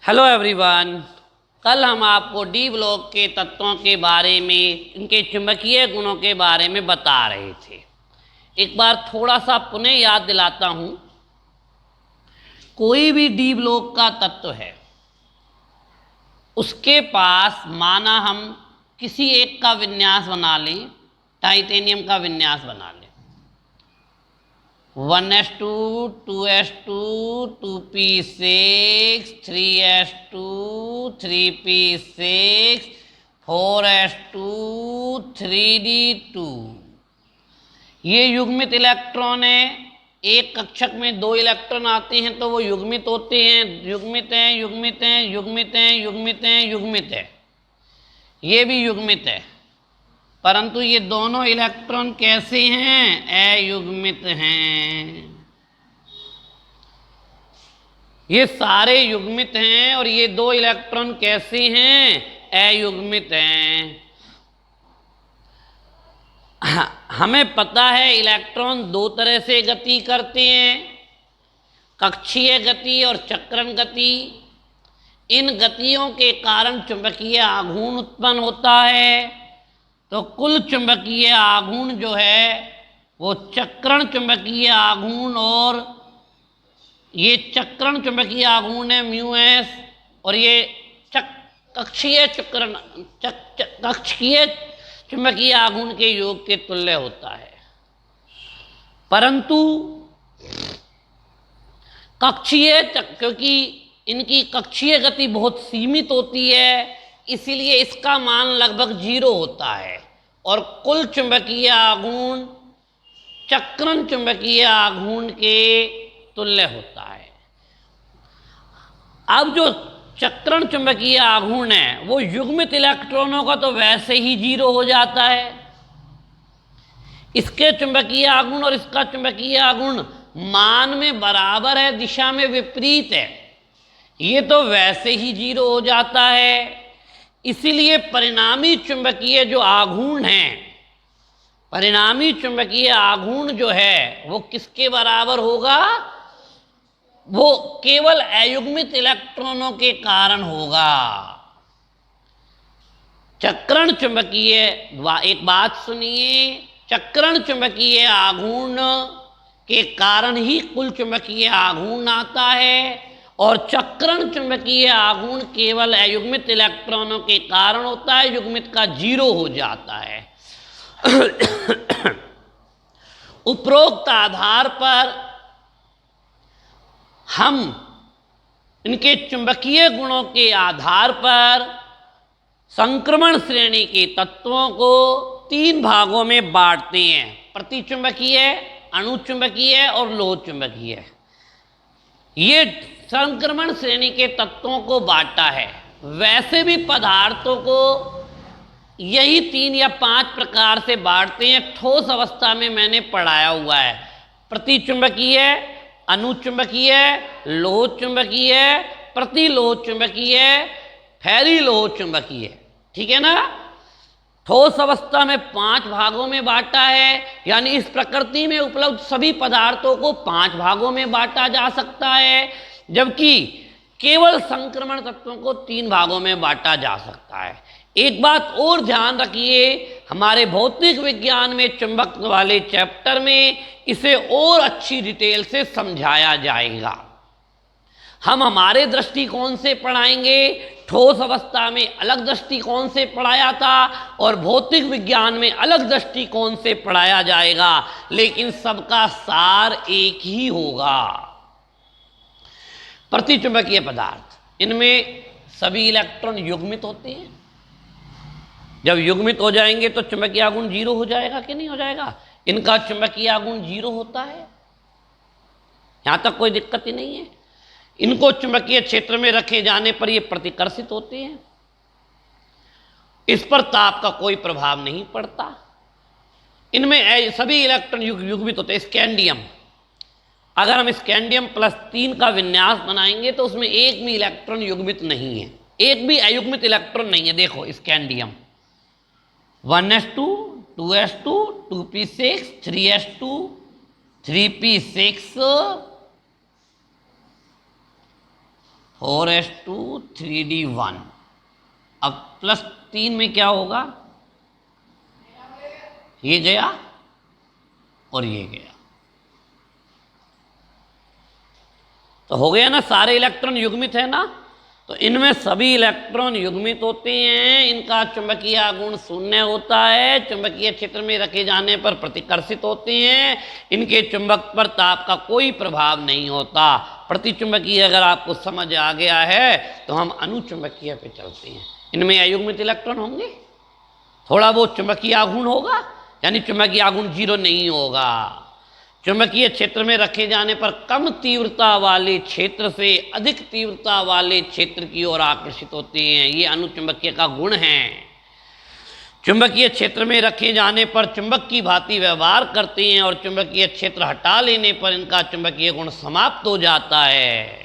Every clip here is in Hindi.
Hello everyone. कल हम आपको डी ब्लॉक के तत्वों के बारे में, इनके चुंबकीय गुणों के बारे में बता रहे थे। एक बार थोड़ा सा पुनः याद दिलाता हूँ। कोई भी डी ब्लॉक का तत्व है, उसके पास माना हम किसी एक का विन्यास बना लें, टाइटेनियम का विन्यास बना लें, 1s2 2s2 2p6 3s2 3p6 4s2 3d2। ये युग्मित इलेक्ट्रॉन है। एक कक्षक में दो इलेक्ट्रॉन आते हैं तो वो युग्मित होते हैं, युग्मित हैं, युग्मित हैं, युग्मित हैं, युग्मित हैं, युग्मित है। ये भी युग्मित है, परंतु ये दोनों इलेक्ट्रॉन कैसे हैं? अयुग्मित हैं। ये सारे युग्मित हैं और ये दो इलेक्ट्रॉन कैसे हैं? अयुग्मित हैं। हमें पता है इलेक्ट्रॉन दो तरह से गति करते हैं, कक्षीय गति और चक्रण गति। इन गतियों के कारण चुंबकीय आघूर्ण उत्पन्न होता है। तो कुल चुंबकीय आघूर्ण जो है वो चक्रण चुंबकीय आघूर्ण, और ये चक्रण चुंबकीय आघूर्ण है μs, और ये कक्षीय कक्षीय चुंबकीय आघूर्ण के योग के तुल्य होता है। परंतु कक्षीय, क्योंकि इनकी कक्षीय गति बहुत सीमित होती है, इसीलिए इसका मान लगभग 0 होता है और कुल चुंबकीय आघूर्ण चक्रण चुंबकीय आघूर्ण के तुल्य होता है। अब जो चक्रण चुंबकीय आघूर्ण है वो युग्मित इलेक्ट्रॉनों का तो वैसे ही 0 हो जाता है। इसके चुंबकीय आघूर्ण और इसका चुंबकीय आघूर्ण मान में बराबर है, दिशा में विपरीत है, ये तो वैसे ही 0 हो जाता है। इसीलिए परिणामी चुंबकीय जो आघूर्ण है, परिणामी चुंबकीय आघूर्ण जो है वो किसके बराबर होगा? वो केवल अयुग्मित इलेक्ट्रॉनों के कारण होगा। चक्रण चुंबकीय, एक बात सुनिए, चक्रण चुंबकीय आघूर्ण के कारण ही कुल चुंबकीय आघूर्ण आता है, और चक्रण चुंबकीय आघूर्ण केवल अयुग्मित इलेक्ट्रॉनों के कारण होता है, युग्मित का 0 हो जाता है। उपरोक्त आधार पर हम इनके चुंबकीय गुणों के आधार पर संक्रमण श्रेणी के तत्वों को 3 भागों में बांटते हैं: प्रतिचुंबकीय, अणुचुंबकीय और लोह चुंबकीय। ये संक्रमण श्रेणी के तत्वों को बांटा है। वैसे भी पदार्थों को यही 3 या 5 प्रकार से बांटते हैं। ठोस अवस्था में मैंने पढ़ाया हुआ है: प्रतिचुंबकीय, अनुचुंबकीय, लोह चुंबकीय, प्रतिलोह चुंबकीय, फेरिलोह चुंबकीय। ठीक है ना? ठोस अवस्था में 5 भागों में बांटा है, यानी इस प्रकृति में उपलब्ध सभी पदार्थों को 5 भागों में बांटा जा सकता है, जबकि केवल संक्रमण तत्वों को 3 भागों में बांटा जा सकता है। एक बात और ध्यान रखिए, हमारे भौतिक विज्ञान में चुंबक वाले चैप्टर में इसे और अच्छी डिटेल से समझाया जाएगा। हम हमारे दृष्टिकोण से पढ़ाएंगे, ठोस अवस्था में अलग दृष्टिकोण से पढ़ाया था और भौतिक विज्ञान में अलग दृष्टिकोण से पढ़ाया जाएगा, लेकिन सबका सार एक ही होगा। प्रतिचुंबकीय पदार्थ, इनमें सभी इलेक्ट्रॉन युग्मित होते हैं। जब युग्मित हो जाएंगे तो चुंबकीय आघूर्ण 0 हो जाएगा कि नहीं हो जाएगा? इनका चुंबकीय आघूर्ण 0 होता है, यहां तक कोई दिक्कत ही नहीं है। इनको चुंबकीय क्षेत्र में रखे जाने पर ये प्रतिकर्षित होते हैं, इस पर ताप का कोई प्रभाव नहीं पड़ता। इनमें सभी इलेक्ट्रॉन युग्मित होते हैं। स्कैंडियम, अगर हम स्कैंडियम +3 का विन्यास बनाएंगे तो उसमें एक भी इलेक्ट्रॉन युग्मित नहीं है, एक भी अयुग्मित इलेक्ट्रॉन नहीं है। देखो scandium 1s2 2s2 2p6 3s2 3p6 4s2 3d1। अब +3 में क्या होगा, ये गया और ये गया, तो हो गया ना, सारे इलेक्ट्रॉन युग्मित है ना। तो इनमें सभी इलेक्ट्रॉन युग्मित होते हैं, इनका चुंबकीय आघूर्ण शून्य होता है, चुंबकीय क्षेत्र में रखे जाने पर प्रतिकर्षित होते हैं, इनके चुंबक पर ताप का कोई प्रभाव नहीं होता। प्रतिचुंबकीय अगर आपको समझ आ गया है तो हम अनुचुंबकीय पे चलते हैं। इनमें अयुग्मित इलेक्ट्रॉन होंगे, थोड़ा बहुत चुंबकीय आघूर्ण होगा, यानी चुंबकीय आघूर्ण 0 नहीं होगा। चुंबकीय क्षेत्र में रखे जाने पर कम तीव्रता वाले क्षेत्र से अधिक तीव्रता वाले क्षेत्र की ओर आकर्षित होते हैं, ये अनुचुंबकीय का गुण है। चुंबकीय क्षेत्र में रखे जाने पर चुंबक की भांति व्यवहार करते हैं और चुंबकीय क्षेत्र हटा लेने पर इनका चुंबकीय गुण समाप्त हो जाता है।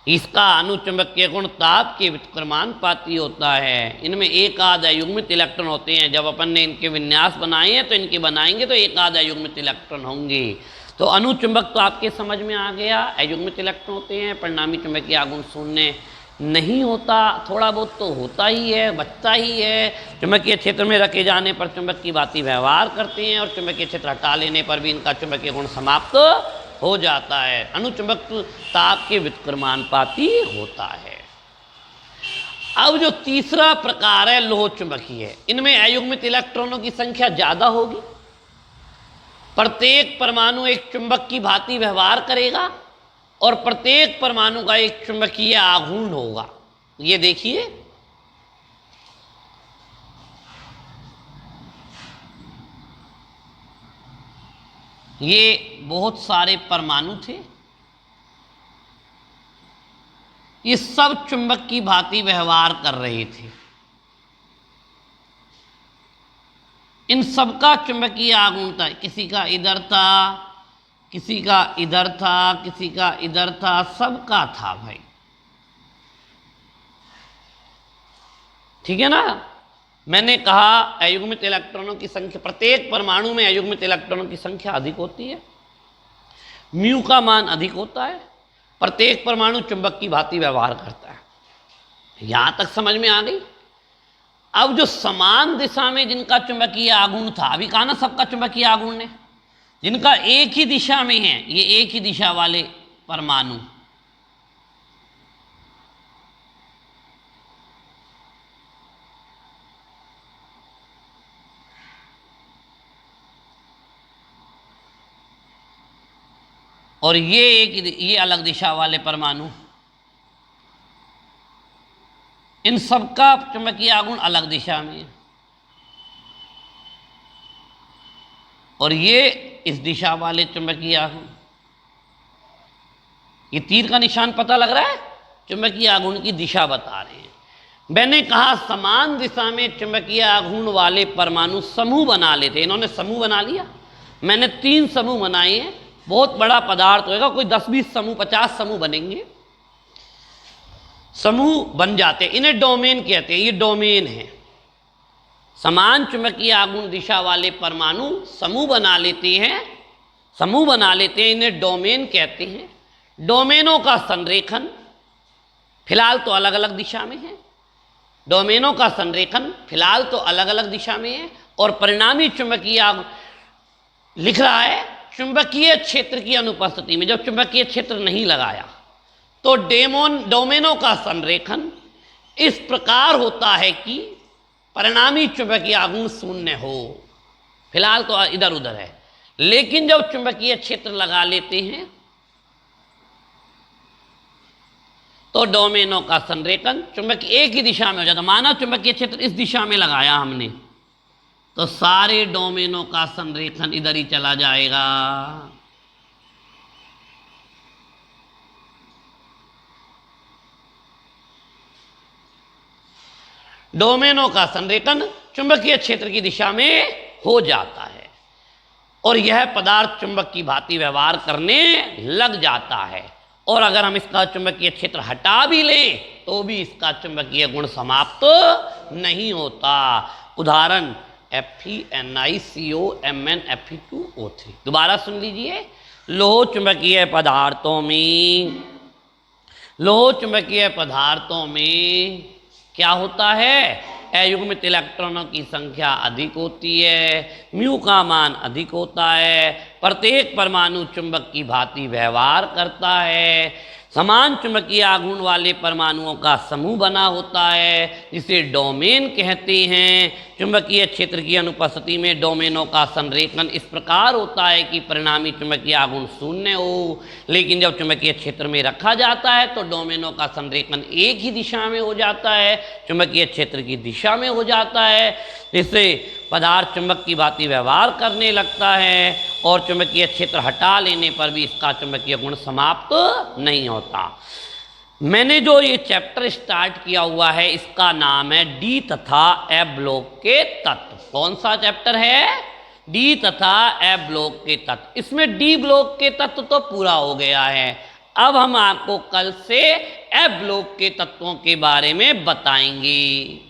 इसका अनुचुंबकीय गुण ताप के व्युत्क्रमानुपाती होता है। इनमें एक आध अयुग्मित इलेक्ट्रॉन होते हैं, जब अपन ने इनके विन्यास बनाए हैं तो इनके बनाएंगे तो एक आध अयुग्मित इलेक्ट्रॉन होंगे। तो अनुचुंबक तो आपके समझ में आ गया, अयुग्मित इलेक्ट्रॉन होते हैं, परिणामी चुंबकीय आघूर्ण शून्य नहीं होता, थोड़ा बहुत तो होता ही है, बचता ही है। चुंबकीय क्षेत्र में रखे जाने पर चुंबक की भांति व्यवहार करते हैं और चुंबकीय क्षेत्र हटा लेने पर भी इनका चुंबकीय गुण समाप्त हो जाता है। अनुचुंबक ताप के व्युत्क्रमानुपाती होता है। अब जो तीसरा प्रकार है लोह चुंबकीय, इनमें अयुग्मित इलेक्ट्रॉनों की संख्या ज्यादा होगी, प्रत्येक परमाणु एक चुंबक की भांति व्यवहार करेगा और प्रत्येक परमाणु का एक चुंबकीय आघूर्ण होगा। ये देखिए, ये बहुत सारे परमाणु थे, ये सब चुंबक की भांति व्यवहार कर रहे थे। इन सबका चुंबकीय आघूर्ण था, किसी का इधर था, किसी का इधर था, किसी का इधर था, सबका था भाई, ठीक है ना। मैंने कहा अयुग्मित इलेक्ट्रॉनों की संख्या, प्रत्येक परमाणु में अयुग्मित इलेक्ट्रॉनों की संख्या अधिक होती है, म्यू का मान अधिक होता है, प्रत्येक परमाणु चुंबक की भांति व्यवहार करता है। यहां तक समझ में आ गई। अब जो समान दिशा में जिनका चुंबकीय आघूर्ण था, अभी कहा ना सबका चुंबकीय आघूर्ण है, जिनका एक ही दिशा में है, ये एक ही दिशा वाले परमाणु, और ये अलग दिशा वाले परमाणु, इन सबका चुंबकीय आघूर्ण अलग दिशा में है, और ये इस दिशा वाले चुंबकीय आघूर्ण, ये तीर का निशान पता लग रहा है, चुंबकीय आघूर्ण की दिशा बता रहे हैं। मैंने कहा समान दिशा में चुंबकीय आघूर्ण वाले परमाणु समूह बना लेते, इन्होंने समूह बना लिया, मैंने 3 समूह बनाए हैं। बहुत बड़ा पदार्थ होगा, कोई 10-20 समूह 50 समूह बनेंगे, समूह बन जाते हैं, इन्हें डोमेन कहते हैं। ये डोमेन है, समान चुंबकीय आघूर्ण दिशा वाले परमाणु समूह बना लेते हैं, समूह बना लेते हैं, इन्हें डोमेन कहते हैं। डोमेनों का संरेखन फिलहाल तो अलग अलग दिशा में है, डोमेनों का संरेखन फिलहाल तो अलग अलग दिशा में है, और परिणामी चुंबकीय आघूर्ण लिख रहा है चुंबकीय क्षेत्र की अनुपस्थिति में, जब चुंबकीय क्षेत्र नहीं लगाया तो डोमेनों का संरेखन इस प्रकार होता है कि परिणामी चुंबकीय आघूर्ण शून्य हो। फिलहाल तो इधर उधर है, लेकिन जब चुंबकीय क्षेत्र लगा लेते हैं तो डोमेनों का संरेखन चुंबकीय एक ही दिशा में हो जाता। माना चुंबकीय क्षेत्र इस दिशा में लगाया हमने, तो सारे डोमेनों का संरेखन इधर ही चला जाएगा। डोमेनों का संरेखन चुंबकीय क्षेत्र की दिशा में हो जाता है और यह पदार्थ चुंबक की भांति व्यवहार करने लग जाता है। और अगर हम इसका चुंबकीय क्षेत्र हटा भी लें तो भी इसका चुंबकीय गुण समाप्त नहीं होता। उदाहरण FeNiCOMnFe2O3। दोबारा सुन लीजिए, लोह चुंबकीय पदार्थों में लोह चुंबकीय पदार्थों में क्या होता है, अयुग्मित इलेक्ट्रॉनों की संख्या अधिक होती है, म्यू का मान अधिक होता है, प्रत्येक परमाणु चुंबक की भांति व्यवहार करता है, समान चुंबकीय आघूर्ण वाले परमाणुओं का समूह बना होता है जिसे डोमेन कहते हैं। चुंबकीय क्षेत्र की अनुपस्थिति में डोमेनों का संरेखन इस प्रकार होता है कि परिणामी चुंबकीय आघूर्ण शून्य हो, लेकिन जब चुंबकीय क्षेत्र में रखा जाता है तो डोमेनों का संरेखन एक ही दिशा में हो जाता है, चुंबकीय क्षेत्र की दिशा में हो जाता है, जिससे पदार्थ चुंबक की भांति व्यवहार करने लगता है और चुंबकीय क्षेत्र हटा लेने पर भी इसका चुंबकीय गुण समाप्त नहीं होता। मैंने जो ये चैप्टर स्टार्ट किया हुआ है इसका नाम है डी तथा एफ ब्लॉक के तत्व। कौन सा चैप्टर है? डी तथा एफ ब्लॉक के तत्व। इसमें डी ब्लॉक के तत्व तो पूरा हो गया है, अब हम आपको कल से एफ ब्लॉक के तत्वों के बारे में बताएंगे।